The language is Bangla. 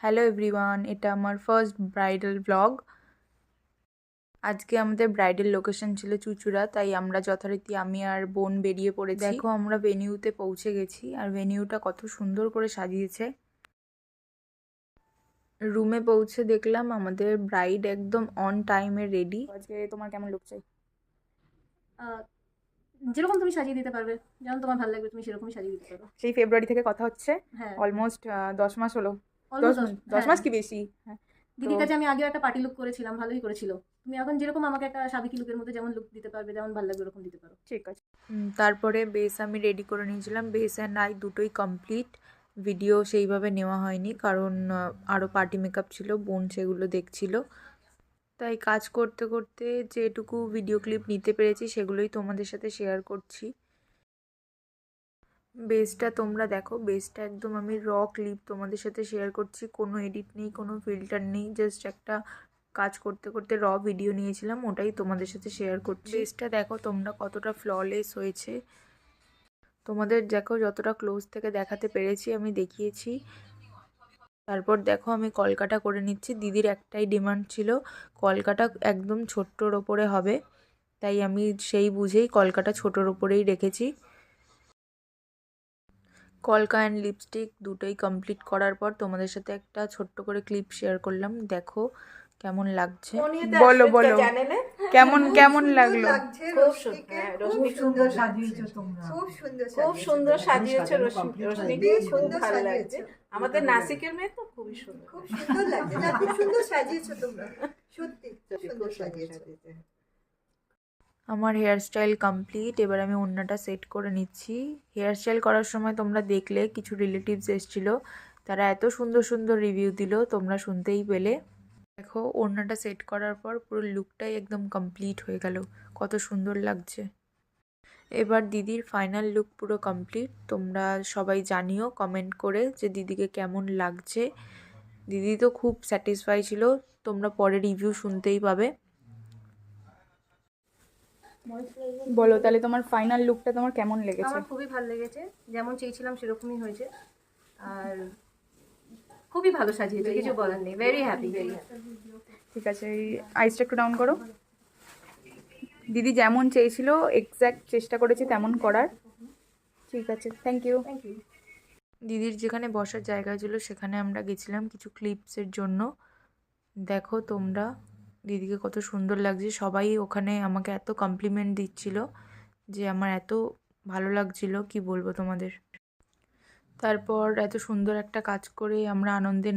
হ্যালো এভরিওয়ান, এটা আমার ফার্স্ট ব্রাইডাল ব্লগ। আজকে আমাদের ব্রাইডাল লোকেশন ছিল চুঁচুড়া, তাই আমরা যথারীতি আমি আর বোন বেরিয়ে পড়েছি। দেখো আমরা ভেনিউতে পৌঁছে গেছি, আর ভেনিউটা কত সুন্দর করে সাজিয়েছে। রুমে পৌঁছে দেখলাম আমাদের ব্রাইড একদম অন টাইমে রেডি। আজকে তোমার কেমন লুক চাই? যেরকম তুমি সাজিয়ে দিতে পারবে, যেমন তোমার ভালো লাগবে তুমি সেরকমই সাজিয়ে দিতে পারো। সেই ফেব্রুয়ারি থেকে কথা হচ্ছে, হ্যাঁ, অলমোস্ট 10 মাস হলো। অলমোস্ট 10 হ্যাঁ। মাস কি বেশি। হ্যাঁ, দিদির কাছে আমি আগেও একটা পার্টি লুক করেছিলাম, ভালোই করেছিল। তুমি এখন যেরকম আমাকে একটা সাবেকি লুকের মধ্যে যেমন লুক দিতে পারবে, যেমন ভালো লাগবে ওরকম দিতে পারো। ঠিক আছে। তারপরে বেস আমি রেডি করে নিয়েছিলাম। বেস অ্যান্ড আই দুটোই কমপ্লিট। ভিডিও সেইভাবে নেওয়া হয়নি, কারণ আরও পার্টি মেকআপ ছিল, বোন সেগুলো দেখছিল। তাই কাজ করতে করতে যেটুকু ভিডিও ক্লিপ নিতে পেরেছি সেগুলোই তোমাদের সাথে শেয়ার করছি। বেসটা তোমরা দেখো, বেসটা একদম আমি র ক্লিপ তোমাদের সাথে শেয়ার করছি। কোনো এডিট নেই, কোনো ফিল্টার নেই, জাস্ট একটা কাজ করতে করতে র ভিডিও নিয়েছিলাম, ওটাই তোমাদের সাথে শেয়ার করছি। বেসটা দেখো তোমরা কতটা ফ্ললেস হয়েছে। তোমাদের দেখো যতটা ক্লোজ থেকে দেখাতে পেরেছি আমি দেখিয়েছি। তারপর দেখো আমি কলকাটা করে নিচ্ছি। দিদির একটাই ডিমান্ড ছিল, কলকাটা একদম ছোট্টর ওপরে হবে, তাই আমি সেই বুঝেই কলকাটা ছোটোর ওপরেই রেখেছি। কলকা অ্যান্ড লিপস্টিক দুটোই কমপ্লিট করার পর তোমাদের সাথে একটা ছোট্ট করে ক্লিপ শেয়ার করলাম। দেখো কেমন লাগছে, বলো বলো কেমন কেমন লাগলো? খুব সুন্দর সাজিয়েছো তোমরা, খুব সুন্দর সাজিয়েছো রশ্মিকে, খুব ভালো লাগছে। আমাদের নাসিকের মেয়ে তো খুবই সুন্দর, খুব সুন্দর লাগছে না? খুব সুন্দর সাজিয়েছো তোমরা, সত্যি খুব সুন্দর সাজিয়েছো। আমার হেয়ার স্টাইল কমপ্লিট। এবার আমি ওড়নাটা সেট করে নিচ্ছি। হেয়ার স্টাইল করার সময় তোমরা দেখলে কিছু রিলেটিভস এসেছিলো, তারা এত সুন্দর সুন্দর রিভিউ দিল, তোমরা শুনতেই পেলে। দেখো ওড়নাটা সেট করার পর পুরো লুকটাই একদম কমপ্লিট হয়ে গেল, কত সুন্দর লাগছে। এবার দিদির ফাইনাল লুক পুরো কমপ্লিট। তোমরা সবাই জানিও কমেন্ট করে যে দিদিকে কেমন লাগছে। দিদি তো খুব স্যাটিসফাই ছিল, তোমরা পরে রিভিউ শুনতেই পাবে। বলো তাহলে তোমার ফাইনাল লুকটা তোমার কেমন লেগেছে? আমার খুবই ভালো লেগেছে, যেমন চেয়েছিলাম সেরকমই হয়েছে, আর খুবই ভালো সাজিয়েছে, কিছু বলার নেই। Very happy, very happy. ঠিক আছে, এই আইসটা একটু ডাউন করো। দিদি যেমন চেয়েছিল এক্স্যাক্ট চেষ্টা করেছি তেমন করার। ঠিক আছে, থ্যাংক ইউ। Thank you. দিদির যেখানে বসার জায়গা ছিল সেখানে আমরা গেছিলাম কিছু ক্লিপসের জন্য। দেখো তোমরা দিদিকে কত সুন্দর লাগছে, সবাই ওখানে আমাকে এত কমপ্লিমেন্ট দিচ্ছিল যে আমার এত ভালো লাগছিল, কি বলবো তোমাদের। তারপর এত সুন্দর একটা কাজ করে আমরা আনন্দে